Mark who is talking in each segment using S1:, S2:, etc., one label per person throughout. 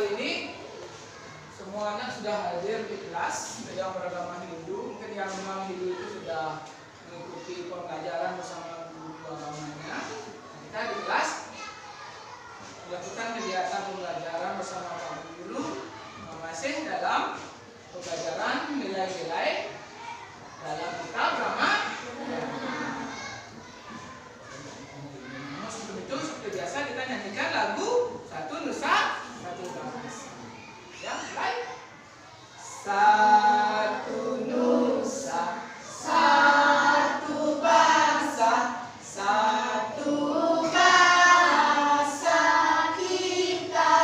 S1: kali ini semuanya sudah hadir di kelas yang beragama Hindu. Mungkin yang memang Hindu itu sudah mengikuti pembelajaran bersama guru agamanya. Kita di kelas melakukan kegiatan pembelajaran bersama Pak Guru masing dalam pembelajaran nilai-nilai dalam kitab Rama. Sebelum itu seperti biasa kita nyanyikan lagu Satu Nusa Satu Bangsa. Ya, baik. Satu nusa, satu bangsa, satu bahasa kita,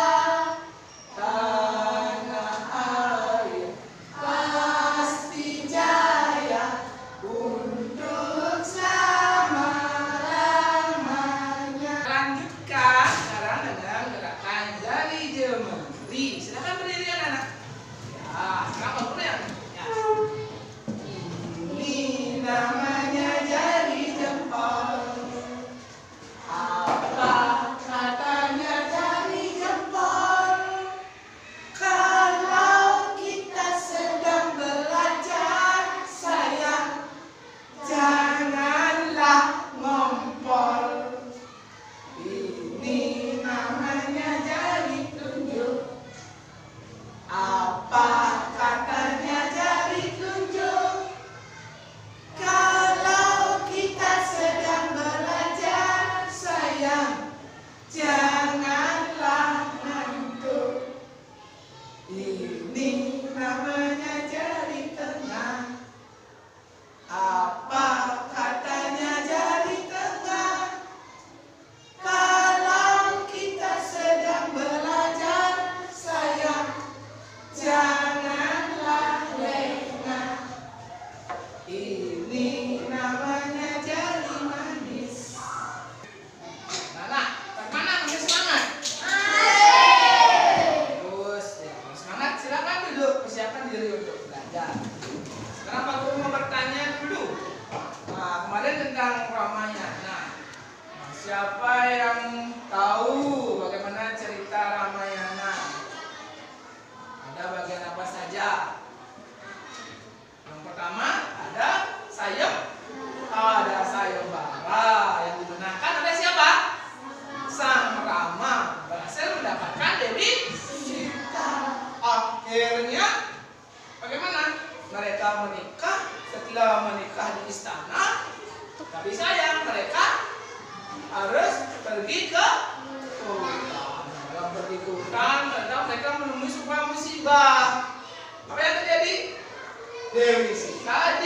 S1: tanah air pasti jaya untuk selama-lamanya. Lanjutkan sekarang dengan gerakan jari jemari. Silakan berdiri anak-anak. Ya, sekarang dulu ya. Ini namanya jari jempol. Apa katanya jari jempol? Kalau kita sedang belajar, sayang, janganlah ngompol. Ini namanya jari tunjuk. Apa katanya jari tunjuk? Kalau kita sedang belajar, sayang, janganlah ngantuk. Ini namanya jari tengah. Apa katanya jari tengah? Kalau kita sedang belajar, sayang, janganlah lengah. Ini namanya jari manis. Nah, bagaimana? Masih semangat? Terus, ya, kalau semangat silakan duduk, persiapkan diri untuk belajar. Sekarang Pak Guru mau bertanya dulu. Nah, kemarin tentang Ramayana. Nah, siapa yang tahu bagaimana cerita Ramayana? Ada bagian apa saja? Yang pertama ada sayembara yang digunakan oleh siapa? Sang Rama berhasil mendapatkan Dewi Sita. Akhirnya bagaimana? Mereka menikah. Setelah menikah di istana, tapi sayang mereka harus pergi ke hutan. Dalam pergi ke hutan, ternyata mereka menemui sebuah musibah. Apa yang terjadi? Dewi Sita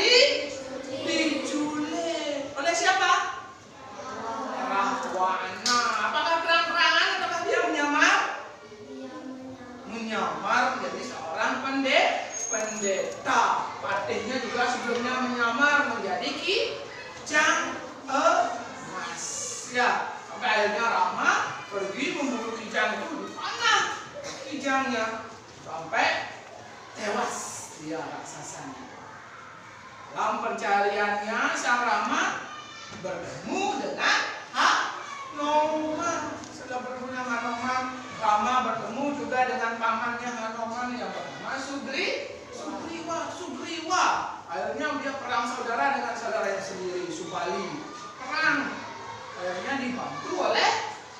S1: diculik oleh siapa? Rahwana. Apakah terang-terangan ataukah dia menyamar? Menyamar menjadi seorang pendeta. Patihnya juga sebelumnya menyamar menjadi kijang emas. Ya, sampai akhirnya Rama pergi memburu kijang itu, dipanah kijangnya sampai tewas dia raksasanya. Dalam pencariannya sang Rama bertemu dengan Hanuman. Setelah bertemu dengan Hanuman, Rama bertemu juga dengan pamannya Hanuman yang bernama Sugriwa. Akhirnya dia perang saudara dengan saudaranya sendiri, Subali. Perang. Akhirnya dibantu oleh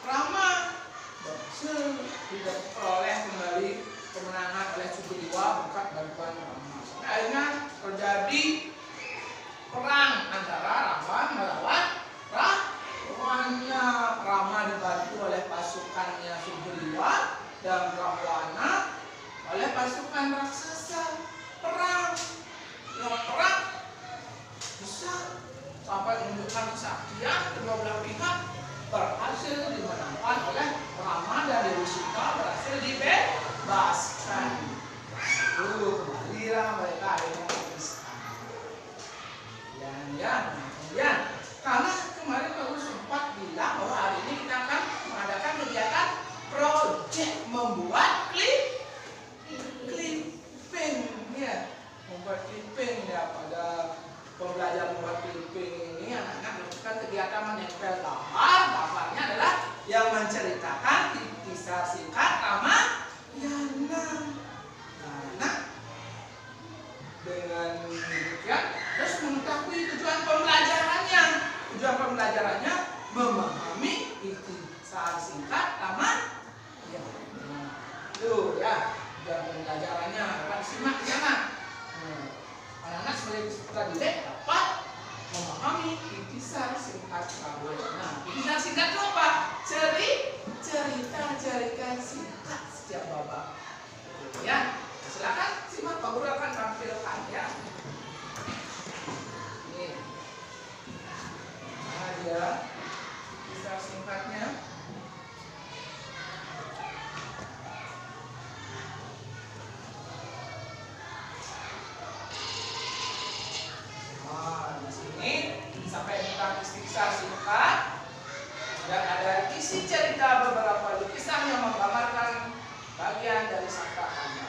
S1: Rama. Berhasil diperoleh kembali kemenangan oleh Sugriwa berkat bantuan Rama. Akhirnya terjadi perang antara Rama melawan Rahwana. Rama dibantu oleh pasukannya Sugriwa dan Rahwana oleh pasukan raksasa. Perang bisa sampai menunjukkan kesaktian kedua belah pihak, berhasil dimenangkan oleh Rama dan Dewi Sita, berhasil dibebaskan. Kembalilah mereka akhirnya ke istana. Kemudian karena kemarin Pak Guru sempat bilang bahwa hari ini kita akan mengadakan kegiatan project membuat clipping, ya, membuat clipping ya. Pada pembelajaran membuat clipping ini anak-anak melakukan kegiatan menempel gambar. Gambarnya adalah yang menceritakan kisah singkat Ramayana. ya, dan pembelajarannya akan simak di sana. Anak-anak sebagai peserta didik dapat memahami intisar singkat Ramayana. Intisar singkat itu apa? Cerita singkat setiap babak. Ya, silakan simak, Pak Guru akan tampilkan ya. Ini ada intisar singkatnya. Di sini sampai tentang istisar singkat dan ada isi cerita beberapa lukisan yang menggambarkan bagian dari sabda kanda.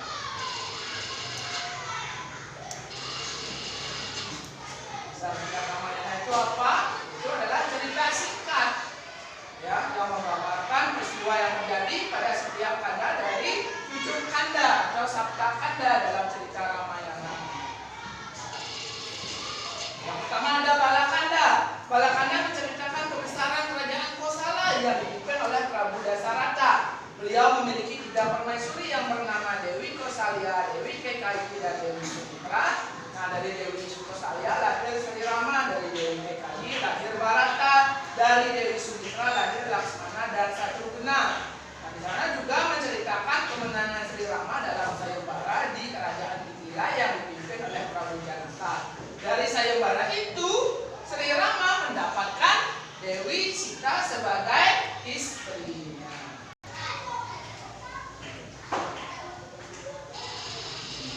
S1: Istisar singkat Ramayana itu apa? Itu adalah cerita singkat ya, yang menggambarkan peristiwa yang terjadi pada setiap kanda dari 7 kanda atau sabda kanda dalam cerita Ramayana. Yang pertama ada Balakanda. Balakanda menceritakan kebesaran kerajaan Kosala yang dipimpin oleh Prabu Dasarata. Beliau memiliki 3 permaisuri yang bernama Dewi Kosalya, Dewi Kekayi, dan Dewi Sumitra. Nah, dari Dewi Kosalya lahir Sri Rama, dari Dewi Kekayi lahir Bharata, dari Dewi Sumitra lahir Laksmana dan Satrugna. Nah, di sana juga menceritakan kemenangan Sri Rama dalam sayembara di kerajaan Mithila yang dipimpin oleh Prabu Janaka. Dari sayembara itu, Sri Rama mendapatkan Dewi Sita sebagai istrinya.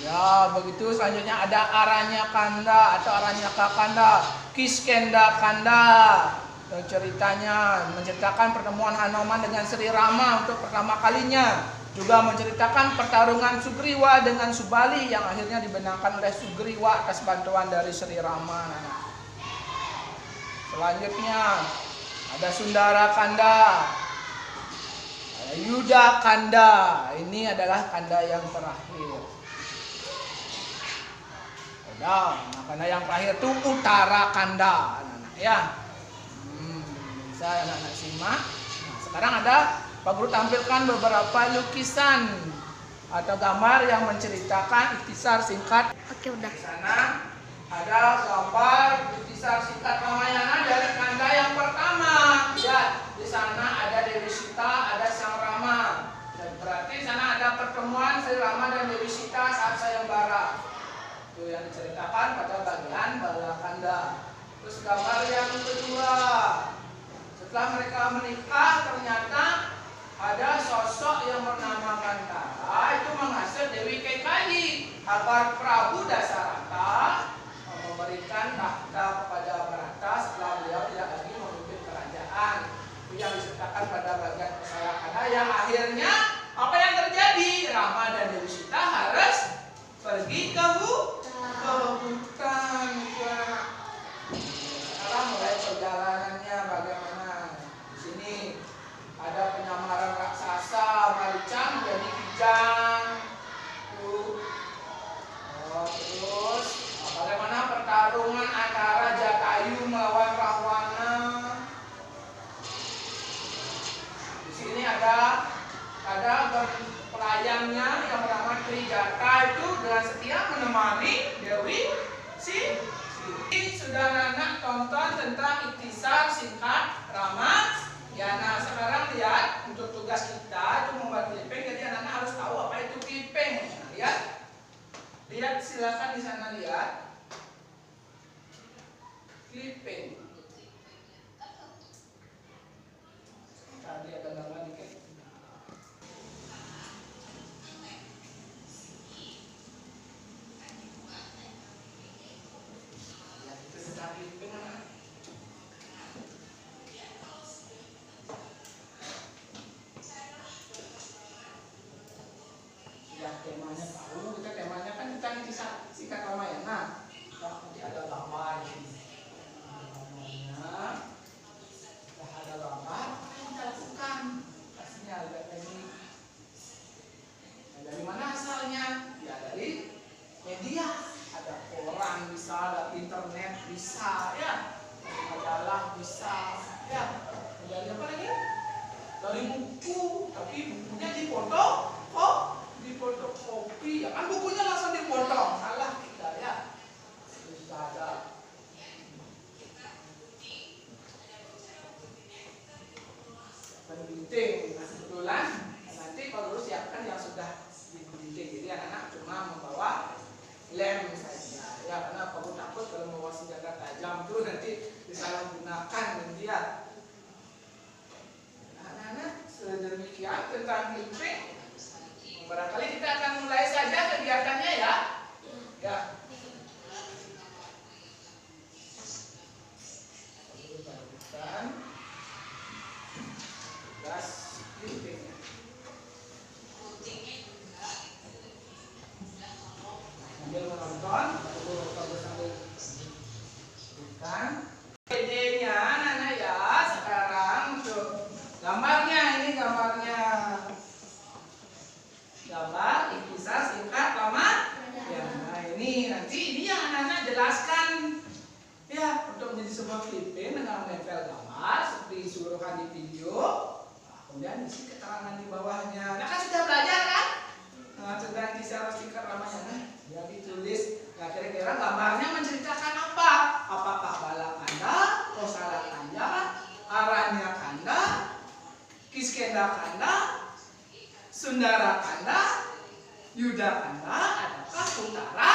S1: Ya, begitu. Selanjutnya ada Aranyakanda atau Aranyaka Kanda, Kiskenda Kanda. Ceritanya menceritakan pertemuan Hanoman dengan Sri Rama untuk pertama kalinya. Juga menceritakan pertarungan Sugriwa dengan Subali yang akhirnya dimenangkan oleh Sugriwa atas bantuan dari Sri Rama. Selanjutnya ada Sundara Kanda, ada Yuda Kanda. Ini adalah kanda yang terakhir. Nah, kanda yang terakhir itu Utara Kanda, anak-anak ya. Bisa anak-anak simak. Nah, sekarang ada Pak Guru tampilkan beberapa lukisan atau gambar yang menceritakan ikhtisar singkat.
S2: Oke, udah.
S1: Di sana ada gambar ikhtisar singkat Ramayana dari kanda yang pertama. Ya, di sana ada Dewi Sita, ada Sang Rama. Dan berarti di sana ada pertemuan Sri Rama dan Dewi Sita saat sayembara. Itu yang diceritakan pada bagian Balakanda. Terus gambar yang kedua. Setelah mereka menikah, ternyata ada sosok yang bernama Gandhara itu menghasil Dewi Kekayi agar Prabu Dasarata memberikan tahta kepada Bharata setelah beliau tidak lagi memimpin kerajaan. Itu yang disertakan pada bagian Kosalakanda yang akhirnya apa yang terjadi? Rama dan Dewi Sita harus pergi ke hutan. Sekarang mulai perjalanannya bagaimana? Di sini ada penyamaran raksasa Malicang menjadi Kijang. Terus bagaimana pertarungan antara Jatayu melawan Rahwana. Di sini ada pelayannya yang bernama Trijata itu dengan setia menemani Dewi Siti. Sudah anak tonton tentang ikhtisar singkat Ramayana. Sekarang lihat untuk tugas kita itu membuat clipping, jadi anak-anak harus tahu apa itu clipping. Nah, lihat silakan di sana lihat clipping. Tadi ada gambar dikit. Ya, itu tentang clipping anak. Ya, temanya tahu, kita temanya kan tentang kisah singkat Ramayana. Nanti ada gambar di sini. Ramayana. Sudah ada gambar, apa yang kita lakukan? Pastinya lihat ini. Nah, dari mana asalnya? Ya dari media. Ada koran bisa, ada internet bisa, ya. Dari majalah bisa, ya. Dari apa lagi? Dari buku, tapi bukunya dipoto, gambar ikhtisar singkat lama. Ya, nah ini nanti yang anak-anak jelaskan ya untuk menjadi sebuah clipping dengan menempel gambar seperti suruhan di video. Nah, kemudian isi keterangan di bawahnya. Nah kan sudah belajar kan? Nah, tentang kisah singkat Ramayana. Ya ditulis. Nah kira-kira gambarnya menceritakan apa? Apakah bala kanda, kosala kanda, aranya kanda, kiskenda kanda, sundara kanda, yuda kanda, ataukah utara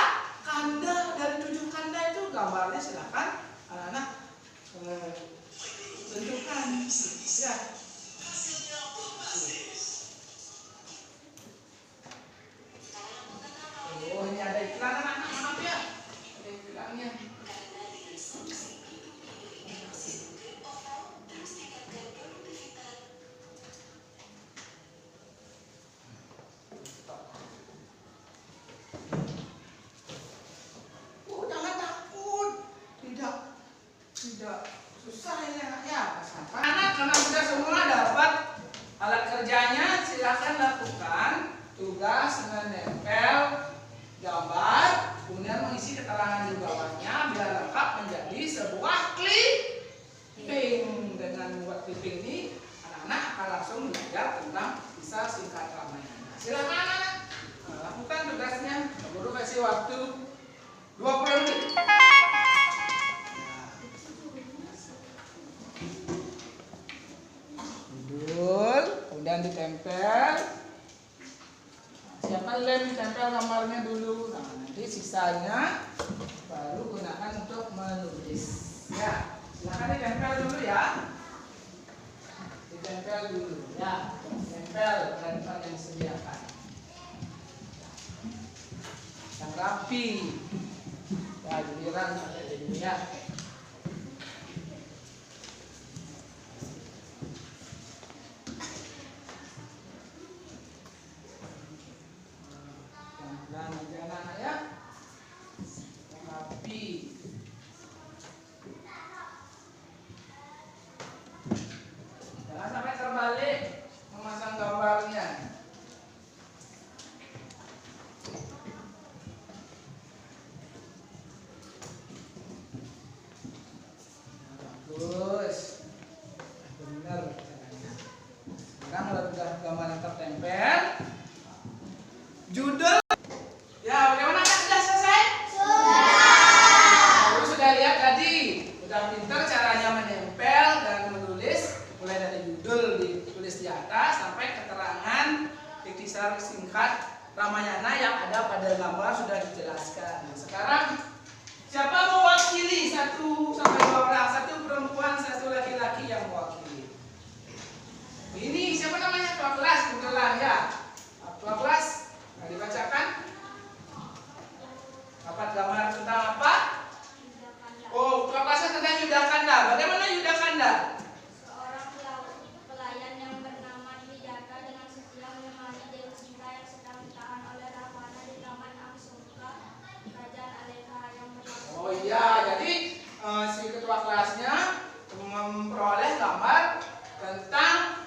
S1: kanda? Dari 7 kanda itu gambarnya silakan anak-anak tentukan ya. Oh ini ada iklan anak-anak, maaf ya, ada iklannya. Jangan takut, tidak susah ini ya. Anak karena sudah semua dapat alat kerjanya, silakan lakukan tugas menempel gambar, kemudian mengisi keterangan di bawahnya biar lengkap menjadi sebuah clipping. Dengan membuat clipping ini, anak-anak akan langsung belajar tentang kisah singkat Ramayana. Silakan anak-anak lakukan tugasnya. Guru kasih waktu 20 menit. Judul, kemudian ditempel. Siapkan lem, ditempel gambarnya dulu. Nah, nanti sisanya baru gunakan untuk menulis. Ya, silakan ditempel dulu ya. Ditempel dulu ya. Tempel pada tempat yang disediakan. Yang rapi. Ya, giliran ada di dunia. Dan anak-anak ya, rapi. Jangan sampai terbalik memasang gambarnya. Bagus, benar caranya. Sekarang udah gambar tertempel. Judul. Ya, bagaimana kan sudah selesai? Sudah. Sudah lihat tadi, sudah pintar caranya menempel dan menulis, mulai dari judul ditulis di atas sampai keterangan ikhtisar singkat Ramayana yang ada pada gambar sudah dijelaskan. Nah, sekarang siapa mewakili 1 sampai 2 orang, 1 perempuan, 1 laki-laki yang mewakili? Ini siapa namanya? Ketua kelas kebetulan ya. Ketua kelas, nah, dibacakan. Dapat gambar tentang apa? Oh, kelasnya tentang Yudakanda. Bagaimana Yudakanda?
S2: Seorang pelayan yang bernama Yudaka dengan setia menemani Dewi Sinta yang sedang ditahan oleh Ravana di taman Amsuka, kerajaan Aleka yang berlangsung.
S1: Oh iya, jadi si ketua kelasnya memperoleh gambar tentang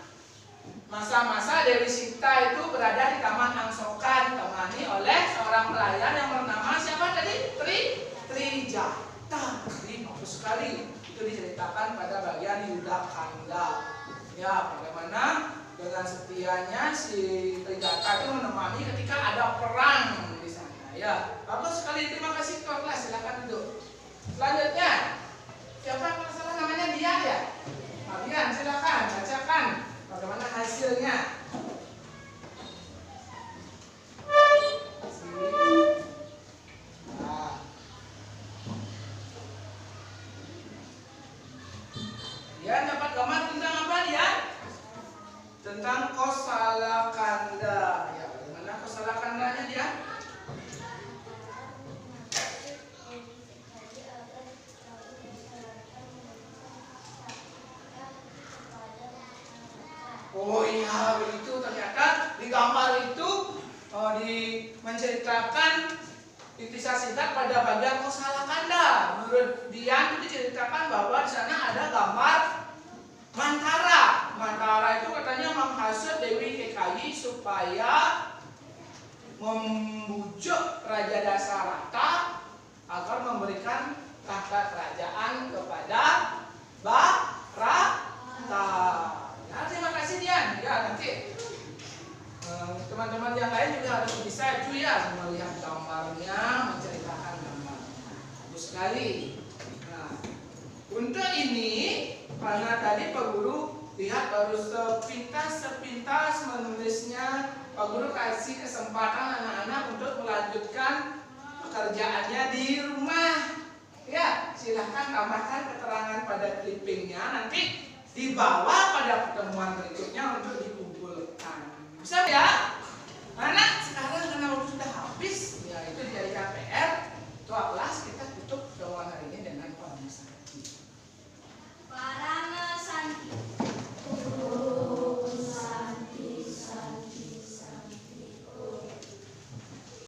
S1: masa-masa Dewi Sinta itu berada di taman Amsoka ditemani oleh seorang pelayan yang bernama siapa tadi? Trijata. Jadi bagus sekali. Itu diceritakan pada bagian Yudakanda. Ya, bagaimana dengan setianya si Trijata itu menemani ketika ada perang di sana. Ya, bagus sekali. Terima kasih ketua kelas. Silakan duduk. Selanjutnya, siapa yang salah namanya dia ya? Fabian, silakan bacakan bagaimana hasilnya. Dia dapat gambar tentang apa dia? Tentang Kosala Kanda. Ya, bagaimana Kosala Kandanya dia? Oh iya, begitu ternyata di gambar itu menceritakan ikhtisar singkat pada bagian Kosala Kanda. Menurut dia itu diceritakan bahwa di sana ada gambar Mantara. Mantara itu katanya menghasut Dewi Kekayi supaya membujuk Raja Dasarata agar memberikan tahta kerajaan kepada Bharata. Nah, terima kasih Dian. Ya, nanti teman-teman yang lain juga harus bisa itu ya, melihat gambarnya, menceritakan gambarnya. Bagus sekali. Nah, untuk ini karena tadi Pak Guru lihat baru sepintas menulisnya, Pak Guru kasih kesempatan anak-anak untuk melanjutkan pekerjaannya di rumah. Ya, silahkan tambahkan keterangan pada clippingnya, nanti dibawa pada pertemuan berikutnya untuk dikumpulkan. Bisa ya?